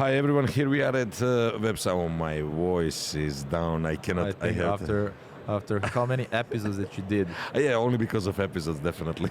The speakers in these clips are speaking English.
Hi everyone, here we are at Web Summit. Oh, my voice is down. I cannot. I think after how many episodes that you did? Yeah, only because of episodes, definitely.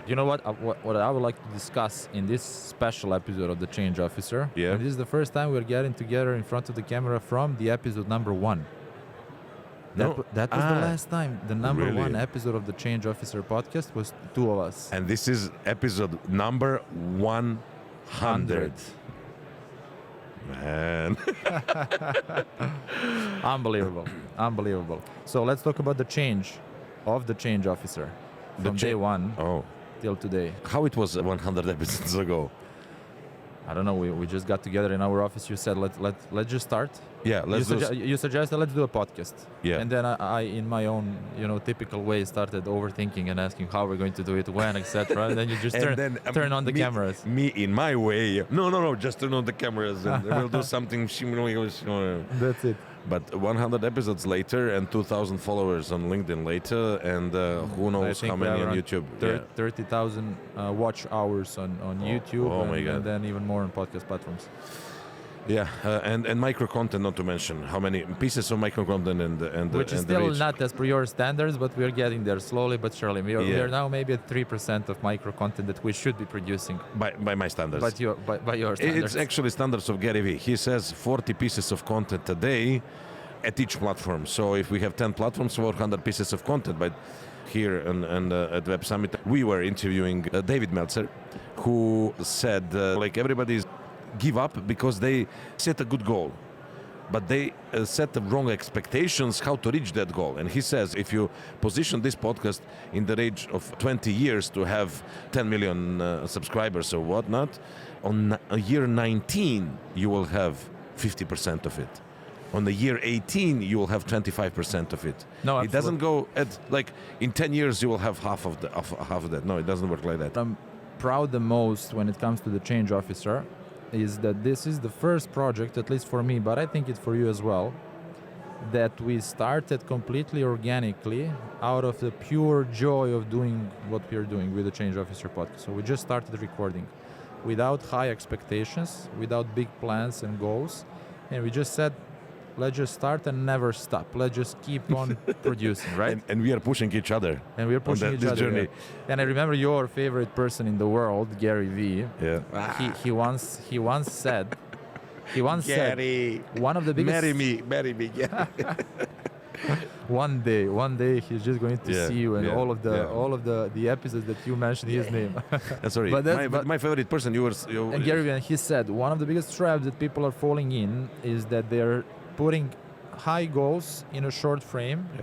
You know what? What I would like to discuss in this special episode of The Change Officer. Yeah. And this is the first time we're getting together in front of the camera from the episode number 1. That was the last time. The number really? 1 episode of the Change Officer podcast was 2 of us. And this is episode number 100. Man. Unbelievable. So let's talk about the change of the Change Officer from day 1 till today. How it was 100 episodes ago? I don't know. We just got together in our office. You said let's just start. Yeah, You suggested let's do a podcast. Yeah. And then I in my own typical way started overthinking and asking how we're going to do it, when, etc. And then you just turn on the cameras. Me in my way. No, just turn on the cameras and we'll do something. That's it. But 100 episodes later and 2,000 followers on LinkedIn later, and who knows how many on YouTube. 30,000 watch hours on YouTube, my God. and then even more on podcast platforms. Yeah, and micro content, not to mention how many pieces of micro content and which is and still reach. not as per your standards, but we're getting there slowly but surely. We are now maybe at 3% of micro content that we should be producing. By my standards. By your standards. It's actually standards of Gary Vee. He says 40 pieces of content a day at each platform. So if we have 10 platforms, 400 pieces of content. But here and at Web Summit, we were interviewing David Meltzer, who said like everybody's give up because they set a good goal, but they set the wrong expectations how to reach that goal. And he says if you position this podcast in the range of 20 years to have 10 million subscribers or whatnot, on year 19 you will have 50% of it. On the year 18 you will have 25% of it. No, it doesn't go at like in 10 years you will have half of that. No, it doesn't work like that. I'm proud the most when it comes to the Change Officer is that this is the first project, at least for me, but I think it's for you as well, that we started completely organically out of the pure joy of doing what we are doing with the Change Officer podcast. So we just started recording without high expectations, without big plans and goals, and we just said, let's just start and never stop. Let's just keep on producing, right? And we are pushing each other. And we are pushing each other. Journey. Yeah. And I remember your favorite person in the world, Gary Vee. Yeah. He once said Gary, one of the biggest. Marry me, Gary. One day he's just going to see you and all of the episodes that you mentioned his name. Sorry, but my favorite person. And Gary Vee, he said one of the biggest traps that people are falling in is that they're putting high goals in a short frame. Yeah.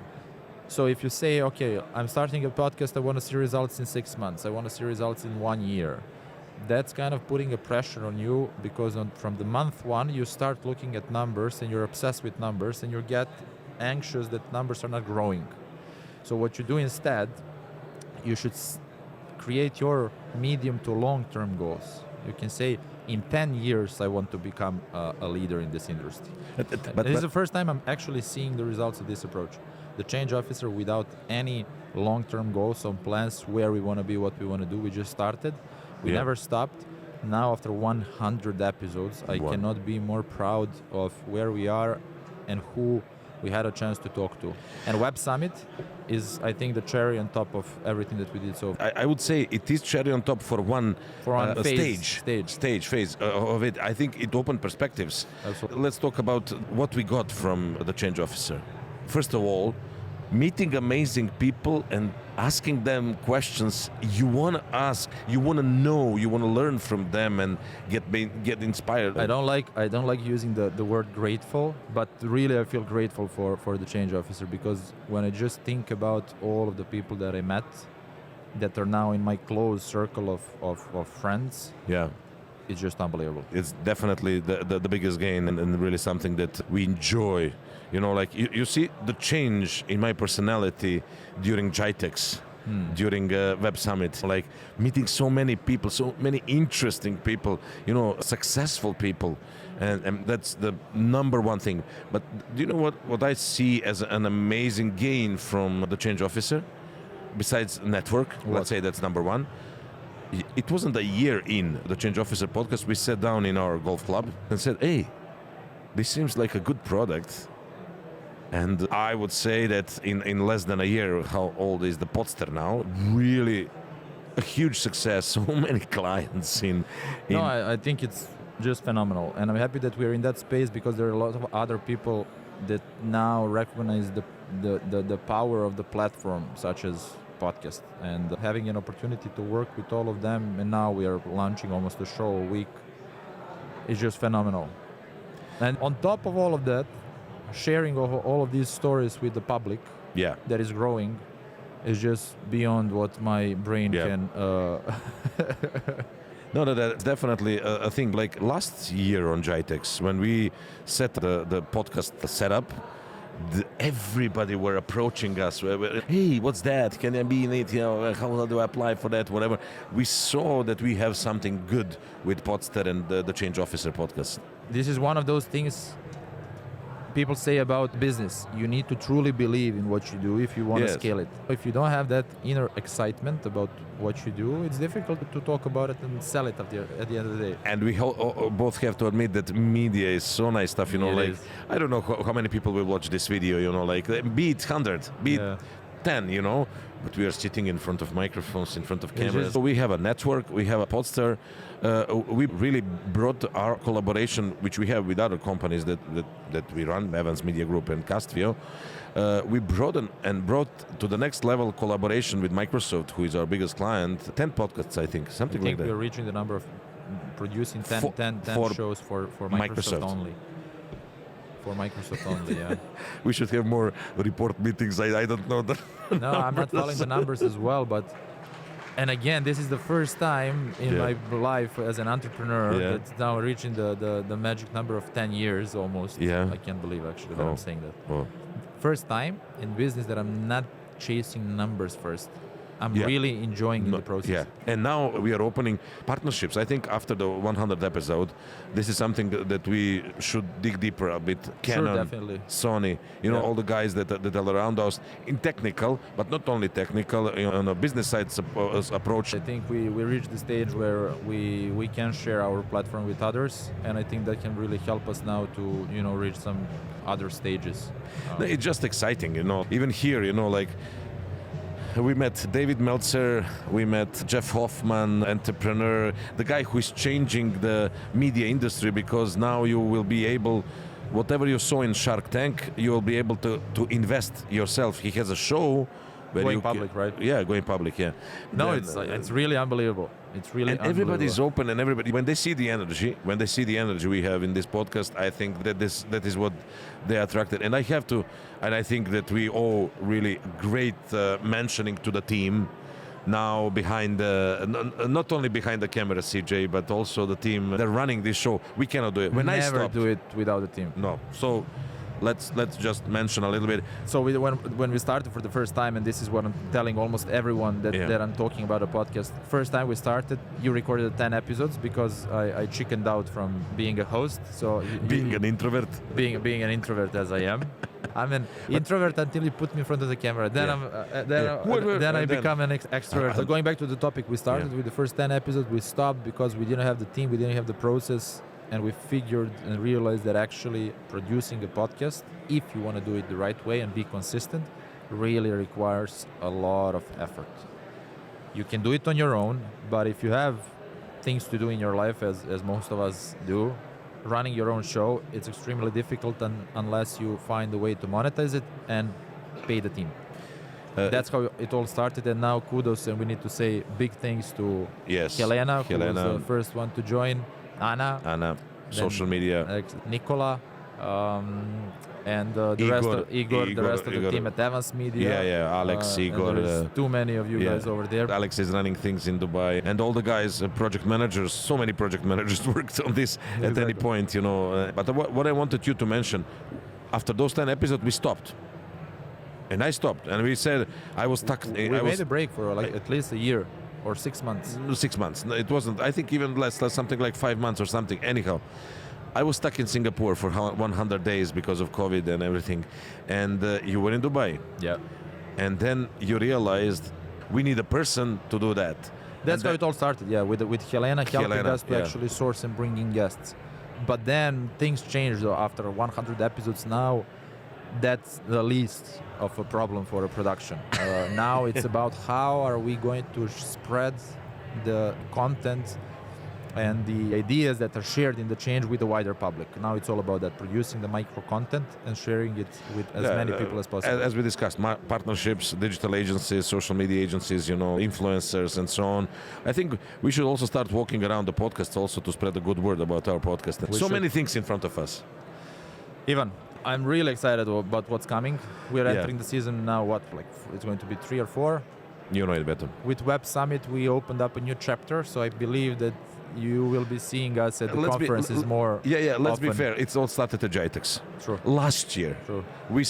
So if you say, okay, I'm starting a podcast, I want to see results in 6 months, I want to see results in 1 year, that's kind of putting a pressure on you, because from the month 1 you start looking at numbers and you're obsessed with numbers and you get anxious that numbers are not growing. So what you do instead, you should create your medium to long-term goals. You can say, in 10 years I want to become a leader in this industry. But this is the first time I'm actually seeing the results of this approach. The Change Officer without any long-term goals or plans where we want to be, what we want to do. We just started. We never stopped. Now after 100 episodes, I cannot be more proud of where we are and who we had a chance to talk to. And Web Summit is, I think, the cherry on top of everything that we did so far. I would say it is cherry on top for one phase of it. I think it opened perspectives. Absolutely. Let's talk about what we got from the Change Officer. First of all, meeting amazing people and asking them questions you want to ask, you want to know, you want to learn from them and get inspired. I don't like using the word grateful, but really I feel grateful for the Change Officer, because when I just think about all of the people that I met that are now in my close circle of friends, it's just unbelievable. It's definitely the biggest gain and really something that we enjoy. You know, like you see the change in my personality during GITEX, during Web Summit, like meeting so many people, so many interesting people, successful people. And that's the number one thing. But do you know what I see as an amazing gain from the Change Officer? Besides network, let's say that's number one. it wasn't a year in the Change Officer podcast. We sat down in our golf club and said, hey, this seems like a good product. And I would say that in less than a year, how old is the Podster now? Really a huge success. So many clients in No, I think it's just phenomenal. And I'm happy that we're in that space because there are a lot of other people that now recognize the power of the platform, such as podcast. And having an opportunity to work with all of them, and now we are launching almost a show a week, is just phenomenal. And on top of all of that, sharing of all of these stories with the public that is growing is just beyond what my brain can No, that's definitely a thing. Like last year on Jitex, when we set the podcast setup, everybody were approaching us. Hey, what's that? Can I be in it? You know, how do I apply for that? Whatever. We saw that we have something good with Podster and the Change Officer podcast. This is one of those things people say about business. You need to truly believe in what you do if you want to scale it. If you don't have that inner excitement about what you do, it's difficult to talk about it and sell it at the end of the day. And we both have to admit that media is so nice stuff, you know, like, I don't know how many people will watch this video, you know, like, be it 100, be it 10, you know, but we are sitting in front of microphones, in front of cameras. So we have a network, we have a Podster. We really brought our collaboration, which we have with other companies that we run, Evans Media Group and Castvio. We brought to the next level collaboration with Microsoft, who is our biggest client. 10 podcasts, I think, something like that. We're reaching the number of producing 10 shows for Microsoft only. For Microsoft only, yeah. We should have more report meetings. I don't know that. No, I'm not following the numbers as well, but. And again, this is the first time in my life as an entrepreneur that's now reaching the magic number of 10 years almost. I can't believe actually that I'm saying that. First time in business that I'm not chasing numbers first. I'm really enjoying the process. Yeah, and now we are opening partnerships. I think after the 100th episode, this is something that we should dig deeper a bit. Canon, definitely. Sony, you know, all the guys that are around us in technical, but not only technical, you know, on a business side approach. I think we reached the stage where we can share our platform with others, and I think that can really help us now to, you know, reach some other stages. It's just exciting, you know. Even here, you know, like, we met David Meltzer, we met Jeff Hoffman, entrepreneur, the guy who is changing the media industry, because now you will be able, whatever you saw in Shark Tank, you will be able to invest yourself. He has a show where going public, right? Yeah, going public, yeah. No, it's really unbelievable. It's really and everybody's open, and everybody, when they see the energy we have in this podcast, I think that that is what they attracted. And I think that we owe really great mentioning to the team now behind not only behind the camera, CJ, but also the team. They're running this show. We cannot do it. We never do it without the team. No. So let's just mention a little bit. So when we started for the first time, and this is what I'm telling almost everyone that I'm talking about a podcast. First time we started, you recorded 10 episodes because I chickened out from being a host. So being an introvert. Being an introvert as I am. I'm an introvert until you put me in front of the camera. Then I become an extrovert. So going back to the topic, we started with the first 10 episodes. We stopped because we didn't have the team, we didn't have the process. And we figured and realized that actually producing a podcast, if you want to do it the right way and be consistent, really requires a lot of effort. You can do it on your own, but if you have things to do in your life, as most of us do, running your own show, it's extremely difficult unless you find a way to monetize it and pay the team. That's how it all started, and now kudos, and we need to say big thanks to Helena, who was the first one to join. Anna, social media. Nicola, and Igor, the rest of the team at Evans Media. Alex, Igor. There's too many of you guys over there. Alex is running things in Dubai, and all the guys, project managers. So many project managers worked on this at any point, you know. But what I wanted you to mention, after those 10 episodes, we stopped. And I stopped, and we said I was stuck. We made a break for at least a year. Or 6 months? 6 months. No, it wasn't. I think even less, something like 5 months or something. Anyhow, I was stuck in Singapore for 100 days because of COVID and everything. And you were in Dubai. Yeah. And then you realized we need a person to do that. That's how it all started, yeah, with Helena helping Helena, us to yeah. actually source and bring in guests. But then things changed after 100 episodes. Now that's the least of a problem for a production. Now it's about how are we going to spread the content and the ideas that are shared in the change with the wider public. Now it's all about that, producing the micro content and sharing it with as many people as possible. As we discussed, partnerships, digital agencies, social media agencies, influencers and so on. I think we should also start walking around the podcast also to spread a good word about our podcast. So many things in front of us. Ivan, I'm really excited about what's coming. We're entering the season now, it's going to be 3 or 4? You know it better. With Web Summit, we opened up a new chapter, so I believe that you will be seeing us at the conferences more. Let's be often. fair. It's all started at JITEX. True. Last year. True. We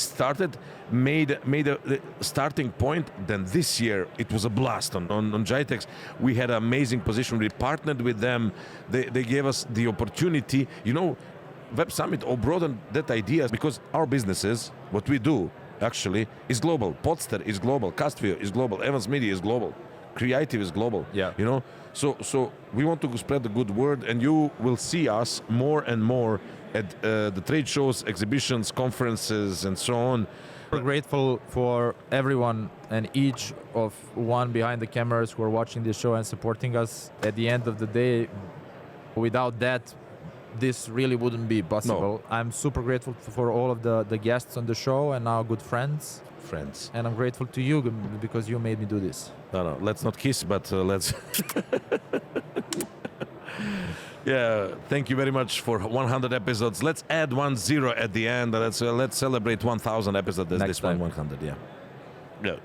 made a starting point. Then this year it was a blast on JITEX. We had an amazing position. We partnered with them. They gave us the opportunity. Web Summit all broadened that idea because our businesses, what we do actually, is global. Podster is global. Castview is global. Evans Media is global. Creative is global. Yeah. So we want to spread the good word, and you will see us more and more at the trade shows, exhibitions, conferences, and so on. We're grateful for everyone and each of one behind the cameras who are watching this show and supporting us. At the end of the day, without that, this really wouldn't be possible. No. I'm super grateful for all of the guests on the show and our good friends. And I'm grateful to you because you made me do this. No, let's not kiss, but let's... Yeah, thank you very much for 100 episodes. Let's add 10 at the end. Let's celebrate 1,000 episodes as this one 100, yeah.